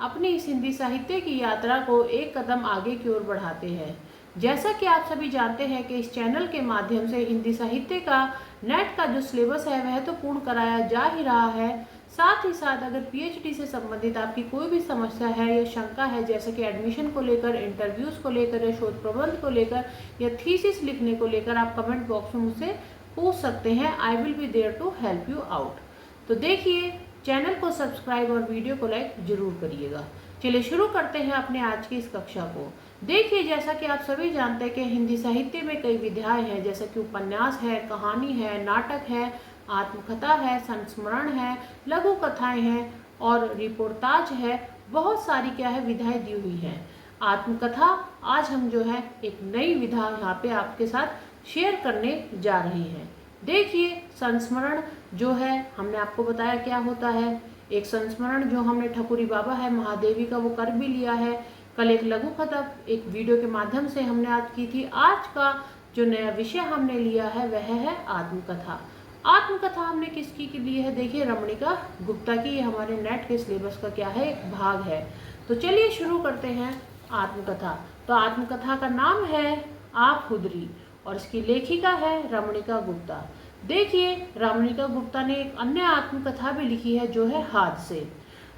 अपनी इस हिंदी साहित्य की यात्रा को एक कदम आगे की ओर बढ़ाते हैं। जैसा कि आप सभी जानते हैं कि इस चैनल के माध्यम से हिंदी साहित्य का नेट का जो सिलेबस है वह तो पूर्ण कराया जा ही रहा है। साथ ही साथ अगर पीएचडी से संबंधित आपकी कोई भी समस्या है या शंका है, जैसे कि एडमिशन को लेकर, इंटरव्यूज को लेकर या शोध प्रबंध को लेकर या थीसिस लिखने को लेकर, आप कमेंट बॉक्स में मुझसे पूछ सकते हैं। I will be there to help you out. तो देखिए, चैनल को सब्सक्राइब और वीडियो को लाइक जरूर करिएगा। चलिए शुरू करते हैं अपने आज की इस कक्षा को। देखिए, जैसा कि आप सभी जानते हैं कि हिंदी साहित्य में कई विधाएं हैं, जैसे कि उपन्यास है, कहानी है, नाटक है, आत्मकथा है, संस्मरण है, लघु कथाएं हैं और रिपोर्टाज है। बहुत सारी क्या है विधाएं दी हुई हैं। आत्मकथा आज हम जो है एक नई विधा यहाँ पे आपके साथ शेयर करने जा रहे हैं। देखिए, संस्मरण जो है हमने आपको बताया क्या होता है। एक संस्मरण जो हमने ठकुरी बाबा है महादेवी का वो कर भी लिया है। कल एक लघु कथा एक वीडियो के माध्यम से हमने आज की थी। आज का जो नया विषय हमने लिया है वह है आत्मकथा। आत्मकथा हमने किसकी के लिए है? देखिए, रमणिका गुप्ता की। ये हमारे नेट के सिलेबस का क्या है, एक भाग है। तो चलिए शुरू करते हैं आत्मकथा। तो आत्मकथा का नाम है आप हुदरी और इसकी लेखिका है रमणिका गुप्ता। देखिए, रमणिका गुप्ता ने एक अन्य आत्मकथा भी लिखी है जो है हाथ से।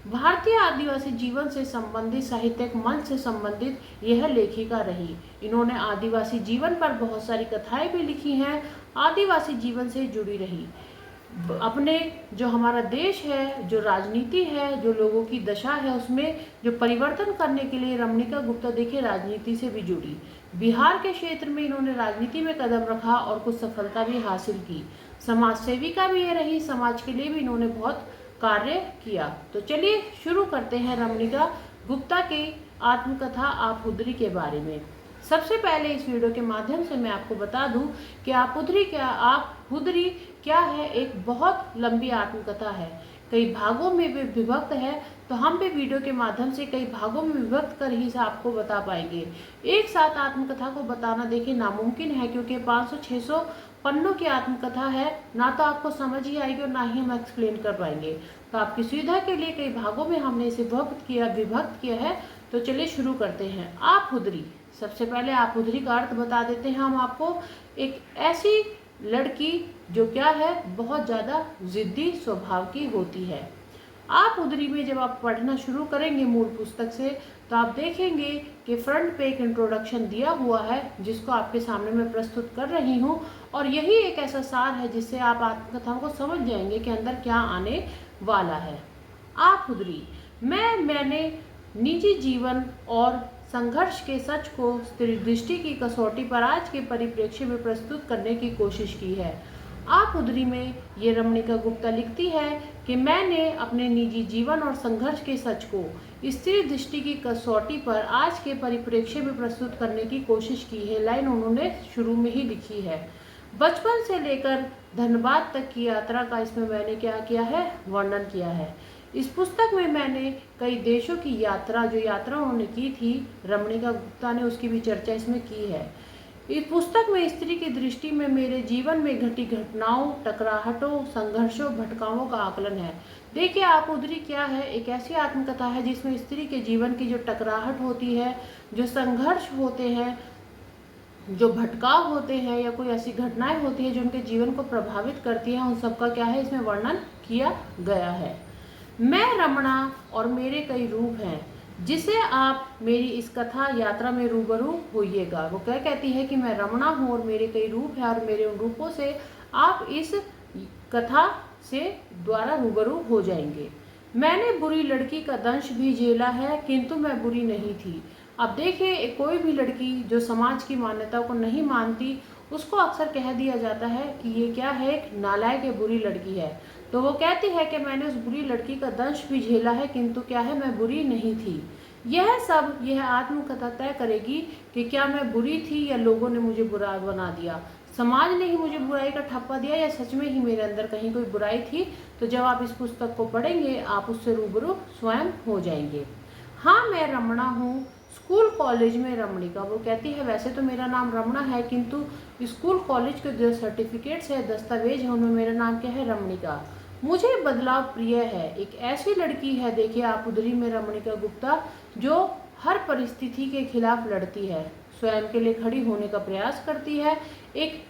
भारतीय आदिवासी जीवन से संबंधित साहित्यिक मंच से संबंधित यह लेखिका रही। इन्होंने आदिवासी जीवन पर बहुत सारी कथाएं भी लिखी हैं, आदिवासी जीवन से जुड़ी रही। अपने जो हमारा देश है, जो राजनीति है, जो लोगों की दशा है, उसमें जो परिवर्तन करने के लिए रमणिका गुप्ता देखिए राजनीति से भी जुड़ी। बिहार के क्षेत्र में इन्होंने राजनीति में कदम रखा और कुछ सफलता भी हासिल की। समाज सेविका भी ये रही, समाज के लिए भी इन्होंने बहुत कार्य किया। तो चलिए शुरू करते हैं रमणिका गुप्ता की आत्मकथा आप हुदरी के बारे में। सबसे पहले इस वीडियो के माध्यम से मैं आपको बता दूं कि आप हुदरी क्या है। एक बहुत लंबी आत्मकथा है, कई भागों में भी विभक्त है। तो हम भी वीडियो के माध्यम से कई भागों में विभक्त कर ही से आपको बता पाएंगे। एक साथ आत्मकथा को बताना देखिए नामुमकिन है, क्योंकि 500-600 पन्नों की आत्मकथा है। ना तो आपको समझ ही आएगी और ना ही हम एक्सप्लेन कर पाएंगे। तो आपकी सुविधा के लिए कई भागों में हमने इसे विभक्त किया है। तो चलिए शुरू करते हैं। आप हुदरी। सबसे पहले आप हुदरी का अर्थ बता देते हैं हम आपको। एक ऐसी लड़की जो क्या है, बहुत ज़्यादा जिद्दी स्वभाव की होती है। आप हुदरी में जब आप पढ़ना शुरू करेंगे मूल पुस्तक से, तो आप देखेंगे कि फ्रंट पे एक इंट्रोडक्शन दिया हुआ है, जिसको आपके सामने मैं प्रस्तुत कर रही हूँ। और यही एक ऐसा सार है जिससे आप आत्मकथाओं को समझ जाएंगे कि अंदर क्या आने वाला है। आप हुदरी। मैंने निजी जीवन और संघर्ष के सच को स्त्री दृष्टि की कसौटी पर आज के परिप्रेक्ष्य में प्रस्तुत करने की कोशिश की है। आप हुदरी में ये रमणिका गुप्ता लिखती है कि मैंने अपने निजी जीवन और संघर्ष के सच को स्त्री दृष्टि की कसौटी पर आज के परिप्रेक्ष्य में प्रस्तुत करने की कोशिश की है। लाइन उन्होंने शुरू में ही लिखी है। बचपन से लेकर धनबाद तक की यात्रा का इसमें मैंने क्या किया है, वर्णन किया है। इस पुस्तक में मैंने कई देशों की जो यात्रा उन्होंने की थी रमणिका गुप्ता ने, उसकी भी चर्चा इसमें की है। इस पुस्तक में स्त्री की दृष्टि में मेरे जीवन में घटी घटनाओं, टकराहटों, संघर्षों, भटकावों का आकलन है। देखिए, आप हुदरी क्या है, एक ऐसी आत्मकथा है जिसमें स्त्री के जीवन की जो टकराहट होती है, जो संघर्ष होते हैं, जो भटकाव होते हैं या कोई ऐसी घटनाएं होती है जो उनके जीवन को प्रभावित करती हैं, उन सब का क्या है इसमें वर्णन किया गया है। मैं रमणा और मेरे कई रूप हैं, जिसे आप मेरी इस कथा यात्रा में रूबरू होइएगा। वो क्या कहती है कि मैं रमणा हूँ और मेरे कई रूप हैं, और मेरे उन रूपों से आप इस कथा से द्वारा रूबरू हो जाएंगे। मैंने बुरी लड़की का दंश भी झेला है, किंतु मैं बुरी नहीं थी। अब देखिए, कोई भी लड़की जो समाज की मान्यताओं को नहीं मानती, उसको अक्सर कह दिया जाता है कि ये क्या है, एक नालायक या बुरी लड़की है। तो वो कहती है कि मैंने उस बुरी लड़की का दंश भी झेला है, किंतु क्या है, मैं बुरी नहीं थी। यह आत्मकथा तय करेगी कि क्या मैं बुरी थी या लोगों ने मुझे बुरा बना दिया, समाज ने ही मुझे बुराई का ठप्पा दिया, या सच में ही मेरे अंदर कहीं कोई बुराई थी। तो जब आप इस पुस्तक को पढ़ेंगे आप उससे रूबरू स्वयं हो जाएंगे। हाँ, मैं रमणा हूँ। स्कूल कॉलेज में रमणिका। वो कहती है वैसे तो मेरा नाम रमणा है, किंतु स्कूल कॉलेज के जो सर्टिफिकेट्स है, दस्तावेज है, उनमें मेरा नाम क्या है, रमणिका। मुझे बदलाव प्रिय है। एक ऐसी लड़की है, देखिए आप उधरी में रमणिका गुप्ता, जो हर परिस्थिति के खिलाफ लड़ती है, स्वयं के लिए खड़ी होने का प्रयास करती है। एक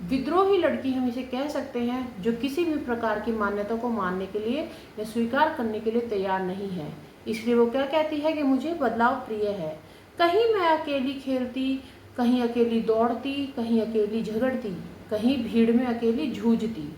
विद्रोही लड़की हम इसे कह सकते हैं, जो किसी भी प्रकार की मान्यता को मानने के लिए या स्वीकार करने के लिए तैयार नहीं है। इसलिए वो क्या कहती है कि मुझे बदलाव प्रिय है। कहीं मैं अकेली खेलती, कहीं अकेली दौड़ती, कहीं अकेली झगड़ती, कहीं भीड़ में अकेली जूझती।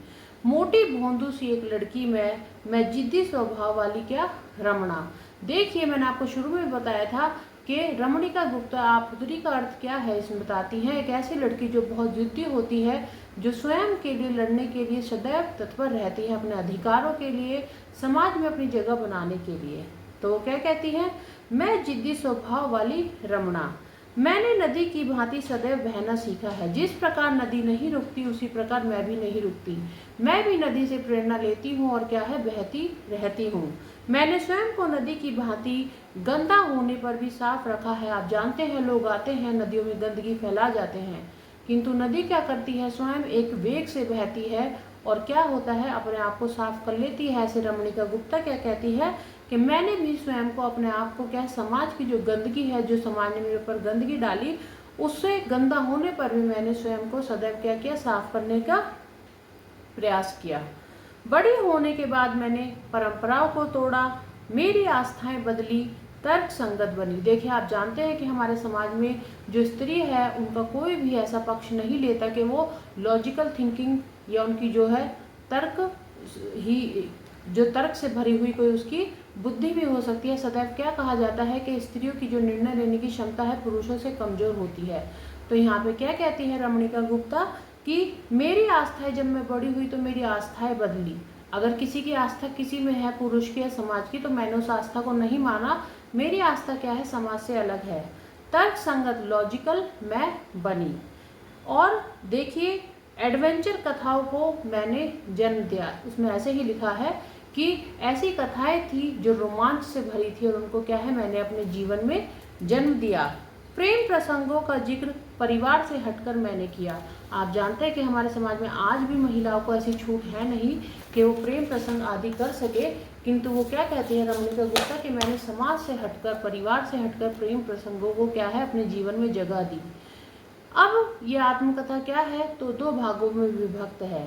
मोटी भोंदू सी एक लड़की मैं जिद्दी स्वभाव वाली क्या रमणा। देखिए मैंने आपको शुरू में बताया था कि रमणिका गुप्ता आपहुदरी का अर्थ क्या है इसमें बताती हैं। एक ऐसी लड़की जो बहुत जिद्दी होती है, जो स्वयं के लिए लड़ने के लिए सदैव तत्पर रहती है, अपने अधिकारों के लिए, समाज में अपनी जगह बनाने के लिए। तो वो क्या कहती है, मैं जिद्दी स्वभाव वाली रमणा। मैंने नदी की भांति सदैव बहना सीखा है। जिस प्रकार नदी नहीं रुकती, उसी प्रकार मैं भी नहीं रुकती। मैं भी नदी से प्रेरणा लेती हूँ और क्या है, बहती रहती हूँ। मैंने स्वयं को नदी की भांति गंदा होने पर भी साफ रखा है। आप जानते हैं, लोग आते हैं, नदियों में गंदगी फैला जाते हैं, किंतु नदी क्या करती है, स्वयं एक वेग से बहती है और क्या होता है, अपने आप को साफ कर लेती है। ऐसे रमणिका गुप्ता क्या कहती है कि मैंने भी स्वयं को, अपने आप को क्या, समाज की जो गंदगी है, जो समाज ने मेरे ऊपर गंदगी डाली, उससे गंदा होने पर भी मैंने स्वयं को सदैव क्या किया, साफ करने का प्रयास किया। बड़ी होने के बाद मैंने परंपराओं को तोड़ा, मेरी आस्थाएं बदली, तर्क संगत बनी। देखिए आप जानते हैं कि हमारे समाज में जो स्त्री है, उनका कोई भी ऐसा पक्ष नहीं लेता कि वो लॉजिकल थिंकिंग या उनकी जो है तर्क ही, जो तर्क से भरी हुई कोई उसकी बुद्धि भी हो सकती है। सदैव क्या कहा जाता है कि स्त्रियों की जो निर्णय लेने की क्षमता है, पुरुषों से कमजोर होती है। तो यहाँ पे क्या कहती है रमणिका गुप्ता कि मेरी आस्थाएं, जब मैं बड़ी हुई तो मेरी आस्थाएं बदली। अगर किसी की आस्था किसी में है, पुरुष की या समाज की, तो मैंने उस आस्था को नहीं माना। मेरी आस्था क्या है, समाज से अलग है। तर्क संगत, लॉजिकल मैं बनी। और देखिए एडवेंचर कथाओं को मैंने जन्म दिया। उसमें ऐसे ही लिखा है कि ऐसी कथाएं थी जो रोमांच से भरी थी और उनको क्या है, मैंने अपने जीवन में जन्म दिया। प्रेम प्रसंगों का जिक्र परिवार से हटकर मैंने किया। आप जानते हैं कि हमारे समाज में आज भी महिलाओं को ऐसी छूट है नहीं कि वो प्रेम प्रसंग आदि कर सके, किंतु वो क्या कहती है रमणिका गुप्ता कि मैंने समाज से हटकर, परिवार से हटकर प्रेम प्रसंगों को क्या है, अपने जीवन में जगह दी। अब ये आत्मकथा क्या है, तो 2 भागों में विभक्त है।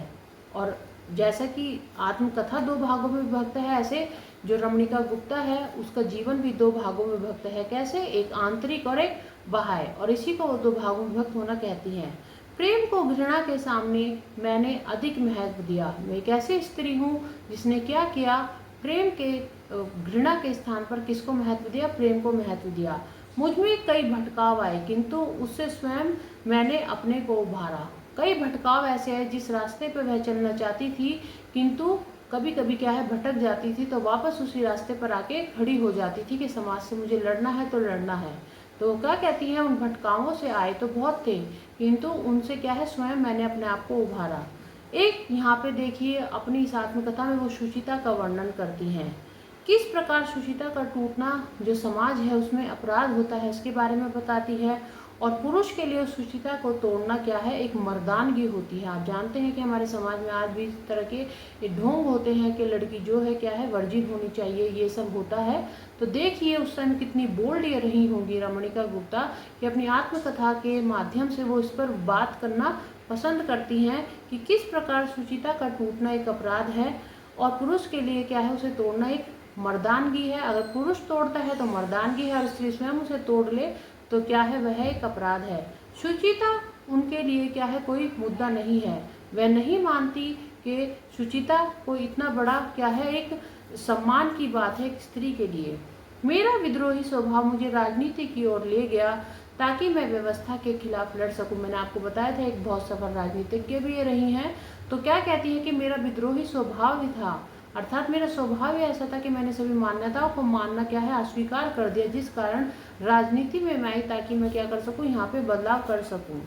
और जैसा कि आत्मकथा 2 भागों में विभक्त है, ऐसे जो रमणिका गुप्ता है उसका जीवन भी 2 भागों में विभक्त है। कैसे, एक आंतरिक और एक बाह्य, और इसी को वो 2 भागों में विभक्त होना कहती हैं। प्रेम को घृणा के सामने मैंने अधिक महत्व दिया। मैं एक ऐसी स्त्री हूँ जिसने क्या किया, प्रेम के घृणा के स्थान पर किसको महत्व दिया, प्रेम को महत्व दिया। मुझ में कई भटकाव आए, किंतु उससे स्वयं मैंने अपने को उभारा। कई भटकाव ऐसे हैं जिस रास्ते पर वह चलना चाहती थी, किंतु कभी कभी क्या है, भटक जाती थी, तो वापस उसी रास्ते पर आके खड़ी हो जाती थी कि समाज से मुझे लड़ना है तो लड़ना है। तो क्या कहती है, उन भटकावों से आए तो बहुत थे, किंतु उनसे क्या है, स्वयं मैंने अपने आप को उभारा। एक यहाँ पे देखिए अपनी इस आत्मकथा में वो सुचिता का वर्णन करती हैं। किस प्रकार सुचिता का टूटना जो समाज है उसमें अपराध होता है, इसके बारे में बताती है। और पुरुष के लिए सुचिता को तोड़ना क्या है, एक मर्दानगी होती है। आप जानते हैं कि हमारे समाज में आज भी इस तरह के ढोंग होते हैं कि लड़की जो है क्या है, वर्जिन होनी चाहिए, ये सब होता है। तो देखिए उस समय कितनी बोल्ड ये रही होंगी रमणिका गुप्ता कि अपनी आत्मकथा के माध्यम से वो इस पर बात करना पसंद करती हैं कि किस प्रकार सुचिता का टूटना एक अपराध है और पुरुष के लिए क्या है, उसे तोड़ना एक मर्दानगी है। अगर पुरुष तोड़ता है तो मर्दानगी है, और स्त्री स्वयं उसे तोड़ ले तो क्या है, वह एक अपराध है। सुचिता उनके लिए क्या है, कोई मुद्दा नहीं है। वह नहीं मानती कि सुचिता को इतना बड़ा क्या है, एक सम्मान की बात है एक स्त्री के लिए। मेरा विद्रोही स्वभाव मुझे राजनीति की ओर ले गया ताकि मैं व्यवस्था के खिलाफ लड़ सकूं। मैंने आपको बताया था एक बहुत सफल राजनीतिज्ञ भी ये रही हैं। तो क्या कहती है कि मेरा विद्रोही स्वभाव भी था, अर्थात मेरा स्वभाव ही ऐसा था कि मैंने सभी मान्यताओं को मानना क्या है, अस्वीकार कर दिया, जिस कारण राजनीति में मैं आई ताकि मैं क्या कर सकूं, यहाँ पे बदलाव कर सकूं।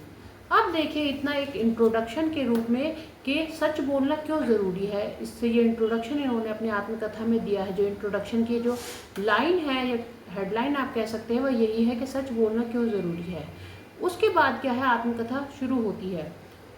अब देखिए इतना एक इंट्रोडक्शन के रूप में कि सच बोलना क्यों ज़रूरी है, इससे ये इंट्रोडक्शन इन्होंने अपनी आत्मकथा में दिया है। जो इंट्रोडक्शन की जो लाइन है या हेडलाइन आप कह सकते हैं, वह यही है कि सच बोलना क्यों ज़रूरी है। उसके बाद क्या है, आत्मकथा शुरू होती है।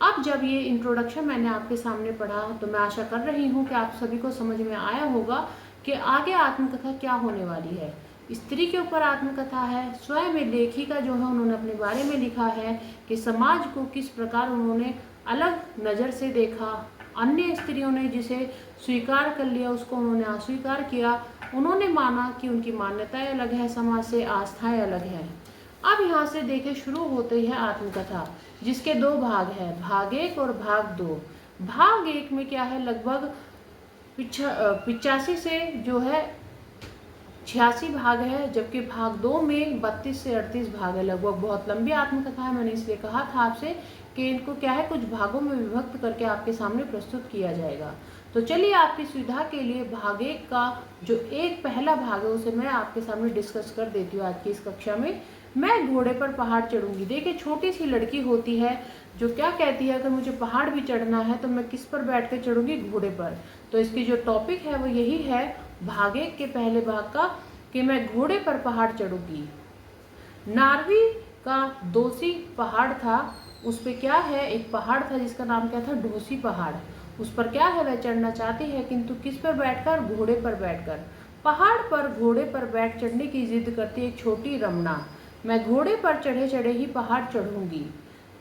अब जब ये इंट्रोडक्शन मैंने आपके सामने पढ़ा तो मैं आशा कर रही हूँ कि आप सभी को समझ में आया होगा कि आगे आत्मकथा क्या होने वाली है। स्त्री के ऊपर आत्मकथा है। स्वयं में लेखिका जो है उन्होंने अपने बारे में लिखा है कि समाज को किस प्रकार उन्होंने अलग नज़र से देखा, अन्य स्त्रियों ने जिसे स्वीकार कर लिया उसको उन्होंने अस्वीकार किया, उन्होंने माना कि उनकी मान्यताएं अलग है, समाज से आस्थाएं अलग हैं। अब यहाँ से देखें शुरू होती है आत्मकथा, जिसके दो भाग हैं, भाग 1 और भाग 2। भाग 1 में क्या है, लगभग 85 से जो है 86 भाग है, जबकि भाग 2 में 32 से 38 भाग है। लगभग बहुत लंबी आत्मकथा है। मैंने इसलिए कहा था आपसे कि इनको क्या है, कुछ भागों में विभक्त करके आपके सामने प्रस्तुत किया जाएगा। तो चलिए आपकी सुविधा के लिए भाग 1 का जो एक पहला भाग है उसे मैं आपके सामने डिस्कस कर देती हूँ। आज की इस कक्षा में मैं घोड़े पर पहाड़ चढ़ूंगी। देखिए छोटी सी लड़की होती है जो क्या कहती है, अगर मुझे पहाड़ भी चढ़ना है तो मैं किस पर बैठ कर चढ़ूंगी, घोड़े पर। तो इसकी जो टॉपिक है वो यही है भाग 1 के पहले भाग का, कि मैं घोड़े पर पहाड़ चढ़ूंगी। नारवी का दोसी पहाड़ था, उस पर क्या है, एक पहाड़ था जिसका नाम क्या था, ढोसी पहाड़। उस पर क्या है, वह चढ़ना चाहती है किंतु किस पर बैठकर, घोड़े पर बैठकर। पहाड़ पर घोड़े पर बैठ चढ़ने की जिद करती एक छोटी रमणा। मैं घोड़े पर चढ़े चढ़े ही पहाड़ चढ़ूंगी।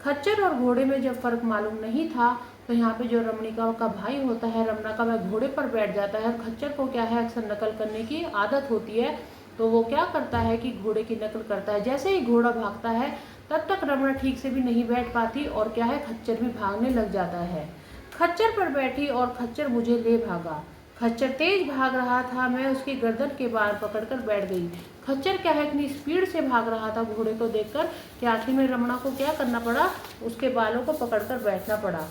खच्चर और घोड़े में जब फर्क मालूम नहीं था तो यहाँ पे जो रमणिका का भाई होता है, रमणा का, वह घोड़े पर बैठ जाता है। खच्चर को क्या है, अक्सर नकल करने की आदत होती है, तो वो क्या करता है कि घोड़े की नकल करता है। जैसे ही घोड़ा भागता है तब तक रमणा ठीक से भी नहीं बैठ पाती और क्या है, खच्चर भी भागने लग जाता है। खच्चर पर बैठी और खच्चर मुझे ले भागा। खच्चर तेज भाग रहा था, मैं उसकी गर्दन के बाल पकड़कर बैठ गई। खच्चर क्या है, इतनी स्पीड से भाग रहा था घोड़े को देखकर कि आखिर में रमणा को क्या करना पड़ा, उसके बालों को पकड़कर बैठना पड़ा।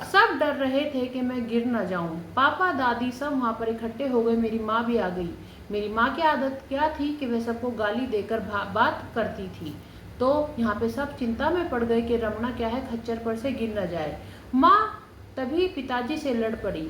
सब डर रहे थे कि मैं गिर न जाऊं। पापा दादी सब वहां पर इकट्ठे हो गए। मेरी माँ भी आ गई। मेरी माँ की आदत क्या थी कि वह सबको गाली देकर बात करती थी। तो यहाँ पे सब चिंता में पड़ गए कि रमणा क्या है, खच्चर पर से गिर न जाए। माँ तभी पिताजी से लड़ पड़ी।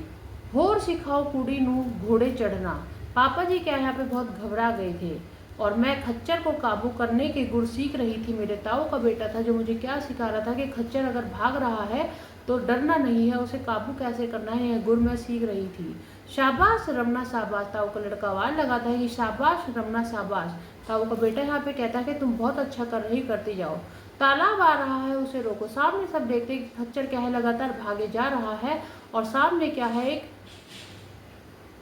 होर सिखाओ कुड़ी नू घोड़े चढ़ना। पापा जी क्या यहाँ पे बहुत घबरा गए थे और मैं खच्चर को काबू करने के गुर सीख रही थी। मेरे ताऊ का बेटा था जो मुझे क्या सिखा रहा था कि खच्चर अगर भाग रहा है तो डरना नहीं है, उसे काबू कैसे करना है, यह गुर मैं सीख रही थी। शाबाश रमना शाबाश, ताऊ का लड़का आवाज लगाता है कि शाबाश रमना शाबाश। ताऊ का बेटा यहाँ पे कहता है कि तुम बहुत अच्छा कर रही, करती जाओ। तालाब आ रहा है, उसे रोको। सामने सब देखते हैं कि खच्चर क्या है, लगातार भागे जा रहा है और सामने क्या है, एक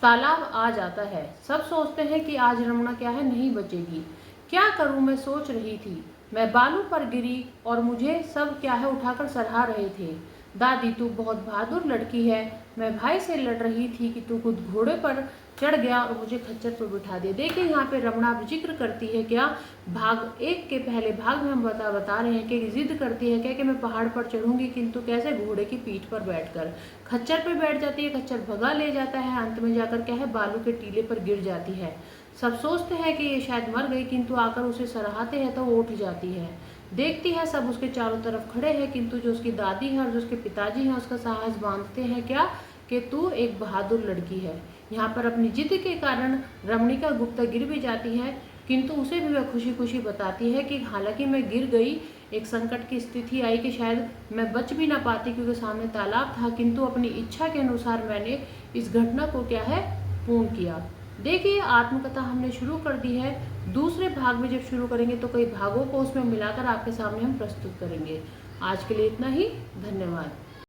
तालाब आ जाता है। सब सोचते हैं कि आज रमणा क्या है, नहीं बचेगी। क्या करूं, मैं सोच रही थी। मैं बालू पर गिरी और मुझे सब क्या है उठाकर सराह रहे थे। दादी तू बहुत बहादुर लड़की है। मैं भाई से लड़ रही थी कि तू खुद घोड़े पर चढ़ गया और मुझे खच्चर पर बिठा दिया। देखिए यहाँ पे रमणा जिक्र करती है क्या, भाग 1 के पहले भाग में हम बता रहे हैं कि जिद करती है क्या कि मैं पहाड़ पर चढ़ूंगी, किंतु कैसे, घोड़े की पीठ पर बैठकर। खच्चर पर बैठ जाती है, खच्चर भगा ले जाता है, अंत में जाकर क्या है, बालू के टीले पर गिर जाती है। सब सोचते हैं कि ये शायद मर गई, किंतु आकर उसे सराहते हैं तो वो उठ जाती है। देखती है सब उसके चारों तरफ खड़े हैं, किंतु जो उसकी दादी है और जो उसके पिताजी हैं उसका साहस बांधते हैं क्या, कि तू एक बहादुर लड़की है। यहाँ पर अपनी जिद के कारण रमणिका गुप्ता गिर भी जाती है, किंतु उसे भी वह खुशी खुशी बताती है कि हालांकि मैं गिर गई, एक संकट की स्थिति आई कि शायद मैं बच भी ना पाती क्योंकि सामने तालाब था, किंतु अपनी इच्छा के अनुसार मैंने इस घटना को क्या है, पूर्ण किया। देखिए आत्मकथा हमने शुरू कर दी है। दूसरे भाग में जब शुरू करेंगे तो कई भागों को उसमें मिलाकर आपके सामने हम प्रस्तुत करेंगे। आज के लिए इतना ही, धन्यवाद।